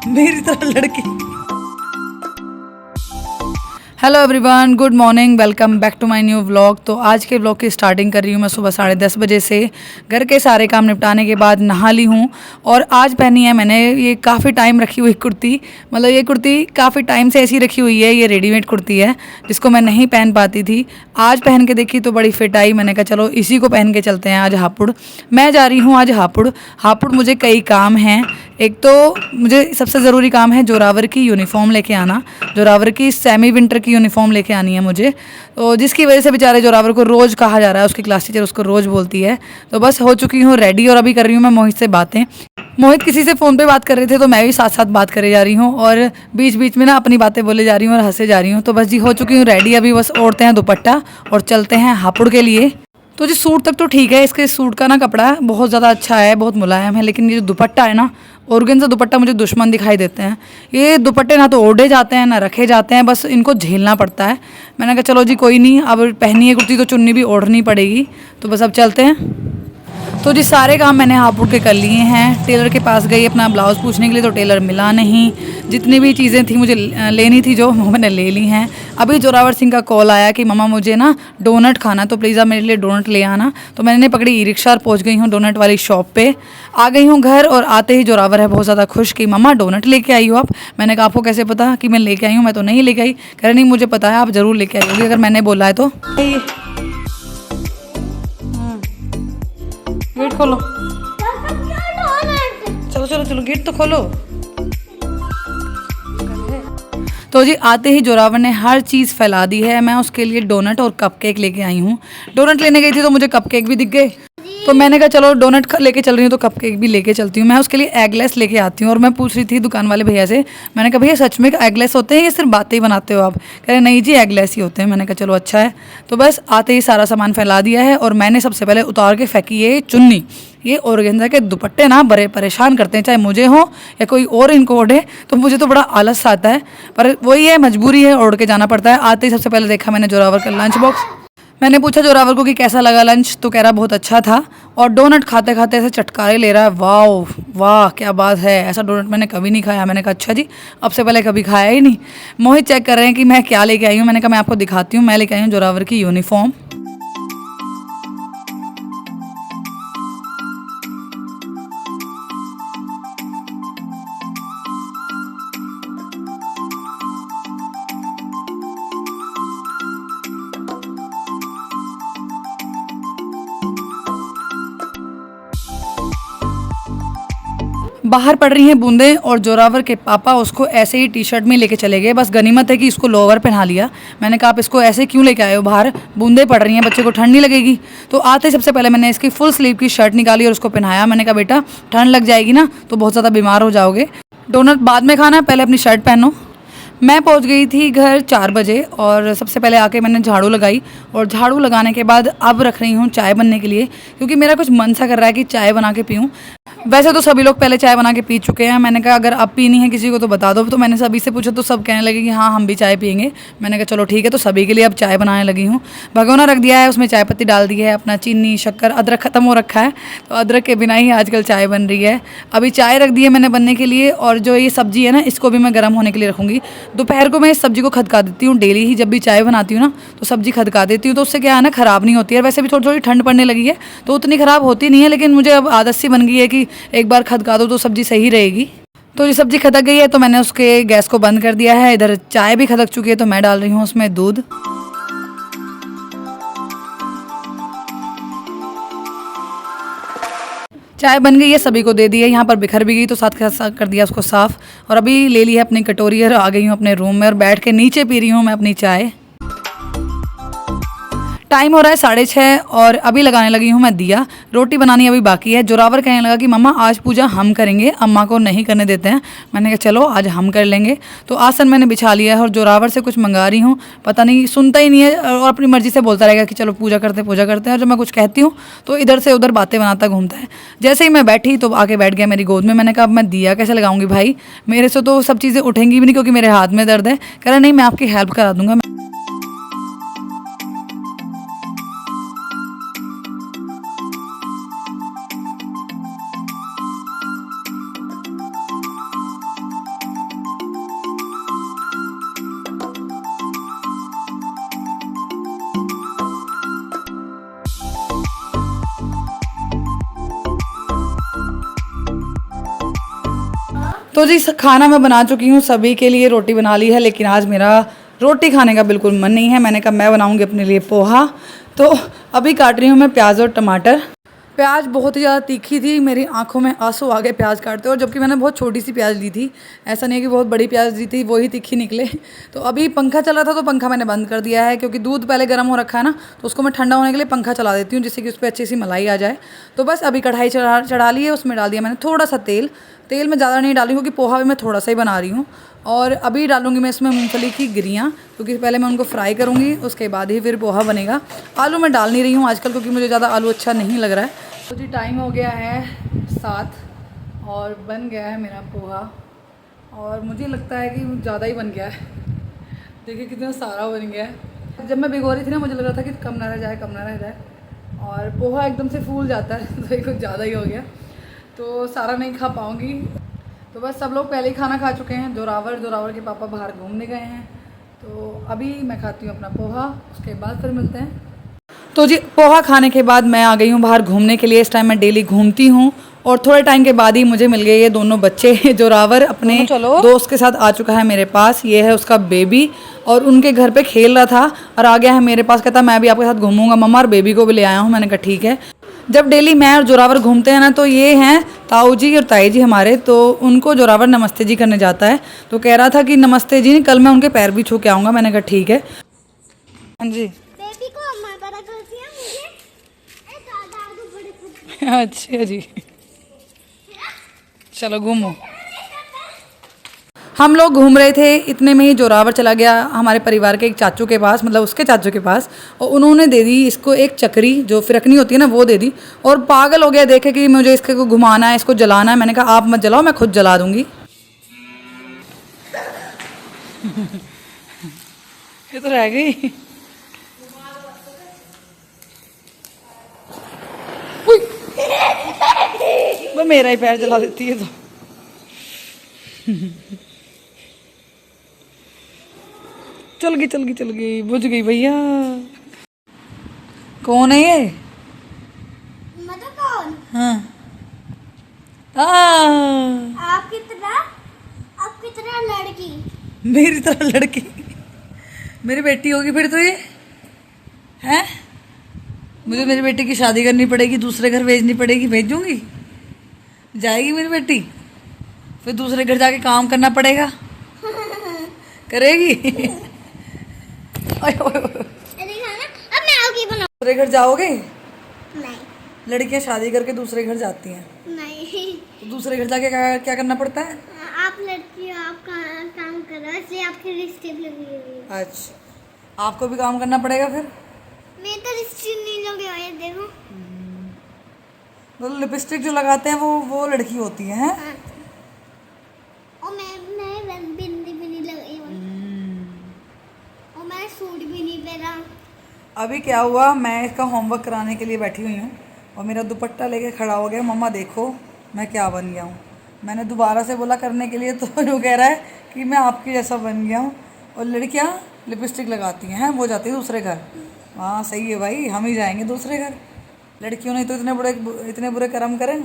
मेरी तरह लड़की। Hello everyone, good morning, welcome back to my new vlog. तो आज के व्लॉग की स्टार्टिंग कर रही हूँ मैं सुबह 10:30 बजे से। घर के सारे काम निपटाने के बाद नहा ली हूँ और आज पहनी है मैंने ये काफ़ी टाइम रखी हुई कुर्ती। मतलब ये कुर्ती काफ़ी टाइम से ऐसी रखी हुई है, ये रेडीमेड कुर्ती है जिसको मैं नहीं पहन पाती थी। आज पहन के देखी तो बड़ी फिट आई। मैंने कहा चलो इसी को पहन के चलते हैं आज हापुड़। मैं जा रही हूँ आज हापुड़। हापुड़ मुझे कई काम हैं। एक तो मुझे सबसे ज़रूरी काम है जोरावर की यूनिफॉर्म लेके आना। जोरावर की सेमी विंटर की यूनिफॉर्म लेके आनी है मुझे, तो जिसकी वजह से बेचारे जोरावर को रोज़ कहा जा रहा है, उसकी क्लास टीचर उसको रोज़ बोलती है। तो बस हो चुकी हूँ रेडी और अभी कर रही हूँ मैं मोहित से बातें। मोहित किसी से फ़ोन पे बात कर रहे थे तो मैं भी साथ साथ बात करे जा रही हूँ और बीच बीच में ना अपनी बातें बोले जा रही हूँ और हंसे जा रही हूँ। तो बस जी हो चुकी हूँ रेडी, अभी बस ओढ़ते हैं दुपट्टा और चलते हैं हापुड़ के लिए। तो जी सूट तक तो ठीक है, इसके सूट का ना कपड़ा बहुत ज़्यादा अच्छा है, बहुत मुलायम है, लेकिन ये जो दुपट्टा है ना, ऑर्गेन्जा दुपट्टा मुझे दुश्मन दिखाई देते हैं। ये दुपट्टे ना तो ओढ़े जाते हैं ना रखे जाते हैं, बस इनको झेलना पड़ता है। मैंने कहा चलो जी कोई नहीं, अब पहनी है कुर्ती तो चुन्नी भी ओढ़नी पड़ेगी। तो बस अब चलते हैं। तो जी सारे काम मैंने हापुड़ के कर लिए हैं। टेलर के पास गई अपना ब्लाउज़ पूछने के लिए तो टेलर मिला नहीं। जितनी भी चीज़ें थी मुझे लेनी थी जो वो मैंने ले ली हैं। अभी जोरावर सिंह का कॉल आया कि मम्मा मुझे ना डोनट खाना, तो प्लीज़ आप मेरे लिए डोनट ले आना। तो मैंने पकड़ी ई रिक्शा और पहुँच गई हूँ डोनट वाली शॉप पे। आ गई हूँ घर और आते ही जोरावर है बहुत ज़्यादा खुश कि मम्मा डोनट लेके आई हो आप। मैंने कहा आपको कैसे पता कि मैं लेके आई हूँ? मैं तो नहीं लेके आई। कह रहे नहीं मुझे पता है, आप ज़रूर लेके आई होगी अगर मैंने बोला है तो। गेट खोलो, चलो चलो चलो गेट तो खोलो। तो जी आते ही जोरावर ने हर चीज़ फैला दी है। मैं उसके लिए डोनट और कपकेक लेके आई हूँ। डोनट लेने गई थी तो मुझे कपकेक भी दिख गए, तो मैंने कहा चलो डोनट लेके चल रही हूँ तो कपकेक भी लेके चलती हूँ। मैं उसके लिए एगलेस लेके आती हूँ और मैं पूछ रही थी दुकान वाले भैया से, मैंने कहा भैया सच में एगलेस होते हैं या सिर्फ बातें ही बनाते हो आप? कह रहे नहीं जी एगलेस ही होते हैं। मैंने कहा चलो अच्छा है। तो बस आते ही सारा सामान फैला दिया है और मैंने सबसे पहले उतार के फेंकी ये चुन्नी। ये ऑर्गेन्जा के दुपट्टे ना बड़े परेशान करते हैं, चाहे मुझे हो या कोई और इनको ओढ़े, तो मुझे तो बड़ा आलस आता है, पर वही है मजबूरी है, ओढ़ के जाना पड़ता है। आते ही सबसे पहले देखा मैंने जोरावर का लंच बॉक्स। मैंने पूछा जोरावर को कि कैसा लगा लंच, तो कह रहा बहुत अच्छा था और डोनट खाते खाते ऐसे चटकारे ले रहा है। वाह वाह क्या बात है, ऐसा डोनट मैंने कभी नहीं खाया। मैंने कहा अच्छा जी, अब से पहले कभी खाया ही नहीं। मोहित चेक कर रहे हैं कि मैं क्या लेके आई हूँ। मैंने कहा मैं आपको दिखाती हूँ, मैं लेके आई हूँ जोरावर की यूनिफॉर्म। बाहर पड़ रही हैं बूंदें और जोरावर के पापा उसको ऐसे ही टी शर्ट में लेके चले गए। बस गनीमत है कि इसको लोअर पहना लिया। मैंने कहा आप इसको ऐसे क्यों लेके आए हो, बाहर बूंदें पड़ रही हैं, बच्चे को ठंड नहीं लगेगी? तो आते ही सबसे पहले मैंने इसकी फुल स्लीव की शर्ट निकाली और उसको पहनाया। मैंने कहा बेटा ठंड लग जाएगी ना तो बहुत ज़्यादा बीमार हो जाओगे, डोनट बाद में खाना है, पहले अपनी शर्ट पहनो। मैं पहुंच गई थी घर 4 बजे और सबसे पहले आके मैंने झाड़ू लगाई और झाड़ू लगाने के बाद अब रख रही हूँ चाय बनने के लिए, क्योंकि मेरा कुछ मन सा कर रहा है कि चाय बना के पीऊँ। वैसे तो सभी लोग पहले चाय बना के पी चुके हैं। मैंने कहा अगर अब पीनी है किसी को तो बता दो। तो मैंने सभी से पूछा तो सब कहने लगे कि हाँ हम भी चाय पियेंगे। मैंने कहा चलो ठीक है, तो सभी के लिए अब चाय बनाने लगी हूँ। भगोना रख दिया है, उसमें चाय पत्ती डाल दी है, अपना चीनी शक्कर अदरक ख़त्म हो रखा है, तो अदरक के बिना ही आजकल चाय बन रही है। अभी चाय रख दी है मैंने बनने के लिए और जो ये सब्ज़ी है ना इसको भी मैं गर्म होने के लिए रखूँगी। दोपहर को मैं इस सब्ज़ी को खदका देती हूँ डेली ही, जब भी चाय बनाती हूँ ना तो सब्ज़ी खदका देती हूँ, तो उससे क्या है ना ख़राब नहीं होती है। वैसे भी थोड़ी थोड़ी ठंड पड़ने लगी है तो उतनी ख़राब होती नहीं है, लेकिन मुझे अब आदत सी बन गई है कि एक बार खदका दो तो सब्ज़ी सही रहेगी। तो ये सब्ज़ी खदक गई है तो मैंने उसके गैस को बंद कर दिया है। इधर चाय भी खदक चुकी है तो मैं डाल रही हूँ उसमें दूध। चाय बन गई है, सभी को दे दी है। यहाँ पर बिखर भी गई तो साथ के साथ कर दिया उसको साफ़ और अभी ले ली है अपनी कटोरी और आ गई हूँ अपने रूम में और बैठ के नीचे पी रही हूँ मैं अपनी चाय। टाइम हो रहा है 6:30 और अभी लगाने लगी हूँ मैं दिया। रोटी बनानी अभी बाकी है। जोरावर कहने लगा कि मम्मा आज पूजा हम करेंगे, अम्मा को नहीं करने देते हैं। मैंने कहा चलो आज हम कर लेंगे। तो आसन मैंने बिछा लिया है और जोरावर से कुछ मंगा रही हूँ, पता नहीं सुनता ही नहीं है और अपनी मर्ज़ी से बोलता रहेगा कि चलो पूजा करते हैं। और जब मैं कुछ कहती हूँ तो इधर से उधर बातें बनाता घूमता है। जैसे ही मैं बैठी तो आके बैठ गया मेरी गोद में। मैंने कहा अब मैं दिया कैसे लगाऊंगी भाई, मेरे से तो सब चीज़ें उठेंगी भी नहीं क्योंकि मेरे हाथ में दर्द है। कह रहा नहीं मैं आपकी हेल्प करा दूंगा। तो जी खाना मैं बना चुकी हूँ, सभी के लिए रोटी बना ली है, लेकिन आज मेरा रोटी खाने का बिल्कुल मन नहीं है। मैंने कहा मैं बनाऊँगी अपने लिए पोहा। तो अभी काट रही हूँ मैं प्याज और टमाटर। प्याज बहुत ही ज़्यादा तीखी थी, मेरी आंखों में आंसू आ गए प्याज काटते, और जबकि मैंने बहुत छोटी सी प्याज ली थी, ऐसा नहीं है कि बहुत बड़ी प्याज ली थी, वही तीखी निकले। तो अभी पंखा चला था तो पंखा मैंने बंद कर दिया है, क्योंकि दूध पहले गर्म हो रखा है ना, तो उसको मैं ठंडा होने के लिए पंखा चला देती हूँ, जिससे कि उस पर अच्छी सी मलाई आ जाए। तो बस अभी कढ़ाई चढ़ा ली है, उसमें डाल दिया मैंने थोड़ा सा तेल। तेल मैं ज़्यादा नहीं डाली, क्योंकि पोहा भी मैं थोड़ा सा ही बना रही हूँ। और अभी डालूंगी मैं इसमें मूंगफली की गिरियाँ, क्योंकि पहले मैं उनको फ्राई करूँगी, उसके बाद ही फिर पोहा बनेगा। आलू मैं डाल नहीं रही हूँ आजकल, क्योंकि मुझे ज़्यादा आलू अच्छा नहीं लग रहा है। तो जी टाइम हो गया है 7 और बन गया है मेरा पोहा, और मुझे लगता है कि ज़्यादा ही बन गया है। देखिए कितना सारा बन गया है। जब मैं भिगो रही थी ना, मुझे लग रहा था कि कम ना रह जाए, कम ना रह जाए, और पोहा एकदम से फूल जाता है तो ये कुछ ज़्यादा ही हो गया, तो सारा नहीं खा पाऊँगी। तो बस सब लोग पहले ही खाना खा चुके हैं। जोरावर के पापा बाहर घूमने गए हैं, तो अभी मैं खाती हूँ अपना पोहा, उसके बाद फिर मिलते हैं। तो जी पोहा खाने के बाद मैं आ गई हूँ बाहर घूमने के लिए। इस टाइम मैं डेली घूमती हूँ, और थोड़े टाइम के बाद ही मुझे मिल गए ये दोनों बच्चे। जोरावर अपने दोस्त के साथ आ चुका है मेरे पास, ये है उसका बेबी, और उनके घर पे खेल रहा था और आ गया है मेरे पास, कहता मैं भी आपके साथ घूमूंगा मम्मा, और बेबी को भी ले आया हूँ। मैंने कहा ठीक है। जब डेली मैं और जोरावर घूमते हैं ना, तो ये हैं ताऊ जी और ताई जी हमारे, तो उनको जोरावर नमस्ते जी करने जाता है। तो कह रहा था कि नमस्ते जी, कल मैं उनके पैर भी छू के आऊँगा। मैंने कहा ठीक है। हाँ जी बेबी को अम्मा बड़ा करती है मुझे दादू बड़े अच्छा जी, चलो घूमो। हम लोग घूम रहे थे, इतने में ही जोरावर चला गया हमारे परिवार के एक चाचू के पास, मतलब उसके चाचू के पास, और उन्होंने दे दी इसको एक चक्री, जो फिरकनी होती है ना, वो दे दी, और पागल हो गया देखे कि मुझे इसको घुमाना है, इसको जलाना है। मैंने कहा आप मत जलाओ, मैं खुद जला दूंगी। ये तो रह गई। वो मेरा ही पैर जला देती है तो। चल गई बुझ गई भैया। कौन है ये? मतलब कौन? हाँ आप कितना लड़की, मेरी तरह लड़की, मेरी बेटी होगी फिर तो ये है। मुझे मेरी बेटी की शादी करनी पड़ेगी, दूसरे घर भेजनी पड़ेगी, भेजूंगी, जाएगी मेरी बेटी, फिर दूसरे घर जाके काम करना पड़ेगा, करेगी। अब मैं आगे बनाऊं। दूसरे घर जाओगे? नहीं लड़कियां शादी करके दूसरे घर जाती हैं, नहीं, तो दूसरे घर जाके क्या करना पड़ता है? आप लड़की हो, आप काम करो, इसलिए आपके रिश्ते भी लगी हुई है। अच्छा, आपको भी काम करना पड़ेगा फिर? मैं तो रिश्ते नहीं लगे हुए, देखो। तो लिपस्टिक जो लगाते हैं वो लड़की होती है, हैं? हाँ। और मैं बिंदी भी नहीं लगाई हूँ, और मैं सूट भी नहीं पहना। अभी क्या हुआ, मैं इसका होमवर्क कराने के लिए बैठी हुई हूँ, और मेरा दुपट्टा लेके खड़ा हो गया, मम्मा देखो मैं क्या बन गया हूँ। मैंने दोबारा से बोला करने के लिए, तो वो कह रहा है कि मैं आपके जैसा बन गया हूँ। और लड़कियाँ लिपस्टिक लगाती हैं, वो जाती है दूसरे घर। हाँ सही है भाई, हम ही जाएंगे दूसरे घर। लड़कियों ने तो इतने बुरे कर्म करें।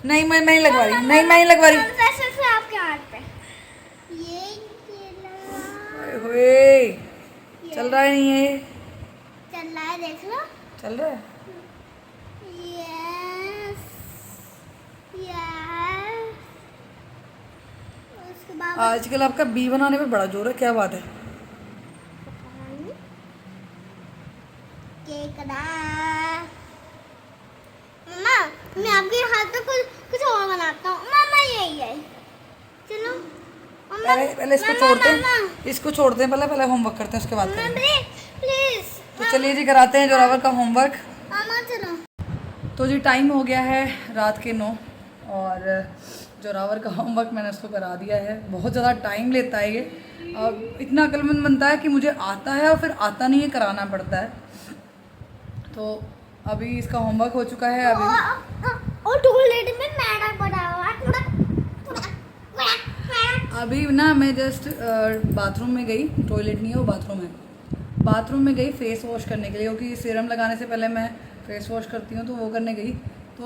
नहीं मैं नहीं लगवा रही, नहीं मैं नहीं लगवा रही। आपके हाथ पे ओए, चल रहा है नहीं है? चल रहा है, देख लो। चल रहा है। Yes yes. उसके बाद आजकल आपका बी बनाने पे बड़ा जोर है, क्या बात है? केक ना मम्मा, मैं आपके हाथ पे कुछ और बनाता हूँ। मम्मा यही है, चलो। मम्मा पहले इसको छोड़ते हैं, इसको छोड़ते हैं, पहले होमवर्क करते हैं, उसके बाद करेंगे। प्लीज। तो चलिए जी कराते हैं जोरावर का होमवर्क। मम्मा चलो। तो जी टाइम हो गया है रात के 9, और जोरावर का होमवर्क मैंने उसको करा दिया है। बहुत ज़्यादा टाइम लेता है ये, अब इतना अक्लमंद बनता है कि मुझे आता है और फिर आता नहीं है, कराना पड़ता है। तो अभी इसका होमवर्क हो चुका है। और टॉयलेट में मैडम पड़ा हुआ है। अभी ना मैं जस्ट बाथरूम में गई, टॉयलेट नहीं है वो, बाथरूम है। बाथरूम में गई फेस वॉश करने के लिए, क्योंकि सीरम लगाने से पहले मैं फेस वॉश करती हूँ, तो वो करने गई। तो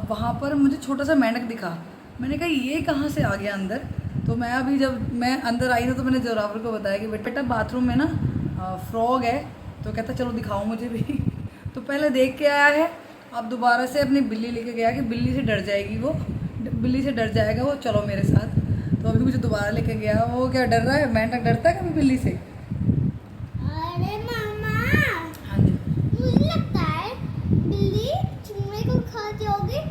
वहाँ पर मुझे छोटा सा मेंढक दिखा। मैंने कहा ये कहाँ से आ गया अंदर। तो मैं अभी जब मैं अंदर आई ना तो मैंने जोरावर को बताया कि बेटा बाथरूम में ना फ्रॉग है। तो कहता चलो दिखाओ मुझे भी। तो पहले देख के आया है, अब दोबारा से अपनी बिल्ली लेके गया कि बिल्ली से डर जाएगी वो, बिल्ली से डर जाएगा वो, चलो मेरे साथ। तो अभी मुझे दोबारा लेके गया। वो क्या डर रहा है? मेंढक डरता है कभी बिल्ली से? अरे मामा, हाँ जी। मुझे लगता है बिल्ली चूहे को खाती होगी,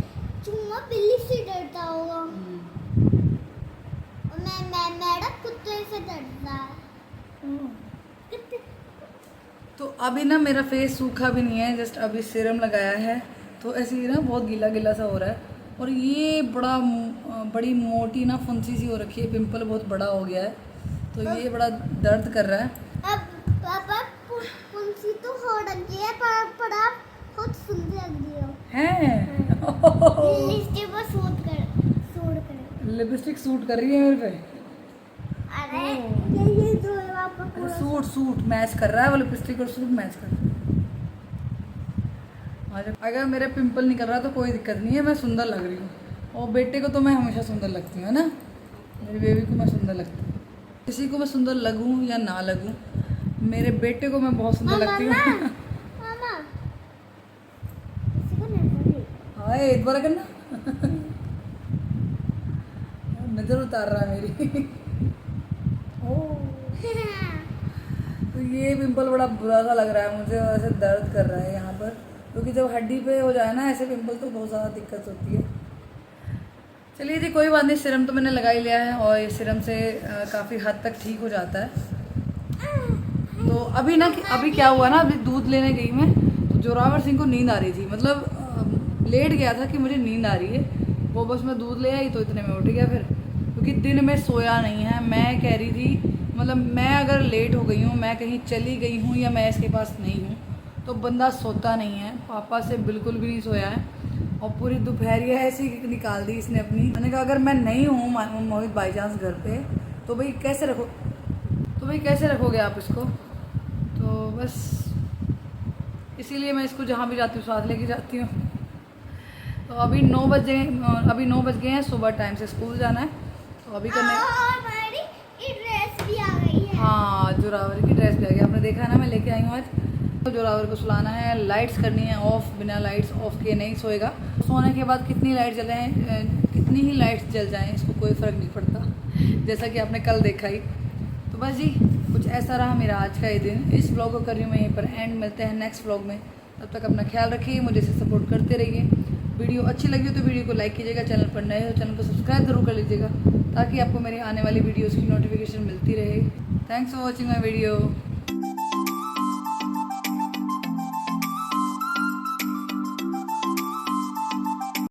चूहा बिल्ली से डरता होगा। और मैं मेढक कुत्ते से डरता है। तो अभी ना मेरा फेस सूखा भी नहीं है, जस्ट अभी सीरम लगाया है तो ऐसे ही ना बहुत गीला गीला सा हो रहा है। और ये बड़ी मोटी ना फुंसी सी हो रखी है, पिंपल बहुत बड़ा हो गया है, तो ये बड़ा दर्द कर रहा है। अब पापा फुंसी तो हो रही है, पर आप बहुत सुंदर लग रही हो। हैं? लिपस्टिक पर सूट कर। लिपस्टिक सूट कर रही है मेरे पे। अरे ये जो है आपका अरे पूरा सूट मैच कर रहा है, वो लिपस्टिक और सूट मैच कर रहा है। अगर मेरे पिंपल निकल रहा है तो कोई दिक्कत नहीं है, मैं सुंदर लग रही हूँ। और बेटे को तो मैं हमेशा सुंदर लगती हूँ, है ना? मेरी बेबी को मैं सुंदर लगती हूँ। किसी को मैं सुंदर लगूँ या ना लगूँ, मेरे बेटे को मैं बहुत सुंदर लगती हूँ। मामा किसी को नहीं। हाँ एक बार करना। नजर उतार रहा है मेरी। तो ये पिंपल बड़ा बुरा सा लग रहा है मुझे, और ऐसे दर्द कर रहा है यहाँ पर, क्योंकि जब हड्डी पे हो जाए ना ऐसे पिंपल तो बहुत ज़्यादा दिक्कत होती है। चलिए जी कोई बात नहीं, सीरम तो मैंने लगा ही लिया है और ये सीरम से काफ़ी हद तक ठीक हो जाता है। तो अभी ना अभी क्या हुआ ना, अभी दूध लेने गई मैं तो जोरावर सिंह को नींद आ रही थी, मतलब लेट गया था कि मुझे नींद आ रही है। वो बस मैं दूध ले आई तो इतने में उठ गया फिर, क्योंकि दिन में सोया नहीं है। मैं कह रही थी मतलब मैं अगर लेट हो गई हूँ, मैं कहीं चली गई हूँ या मैं इसके पास नहीं हूँ तो बंदा सोता नहीं है। पापा से बिल्कुल भी नहीं सोया है और पूरी दोपहरिया ऐसे ही निकाल दी इसने अपनी। मैंने कहा अगर मैं नहीं हूँ मोहित बाई चांस घर पे तो भाई कैसे रखोगे आप इसको? तो बस इसीलिए मैं इसको जहाँ भी जाती हूँ साथ लेके जाती हूँ। तो अभी 9 बज गए हैं, सुबह टाइम से स्कूल जाना है तो अभी करने। हमारी ड्रेस भी आ गई है। हाँ जोरावर की ड्रेस भी आ गई, आपने देखा है ना, मैं लेके आई हूँ आज। तो जोरावर को सुलाना है, लाइट्स करनी है ऑफ, बिना लाइट्स ऑफ किए नहीं सोएगा। सोने के बाद कितनी ही लाइट्स जल जाएं इसको कोई फ़र्क नहीं पड़ता, जैसा कि आपने कल देखा ही। तो बस जी कुछ ऐसा रहा मेरा आज का ये दिन। इस ब्लॉग को कर रही हूँ मैं यहीं पर एंड, मिलते हैं नेक्स्ट ब्लॉग में। तब तक अपना ख्याल रखिए, मुझे से सपोर्ट करते रहिए। वीडियो अच्छी लगी हो तो वीडियो को लाइक कीजिएगा, चैनल पर नए हो चैनल को सब्सक्राइब जरूर कर लीजिएगा ताकि आपको मेरी आने वाली वीडियोज़ की नोटिफिकेशन मिलती रहे। Thanks for watching my video.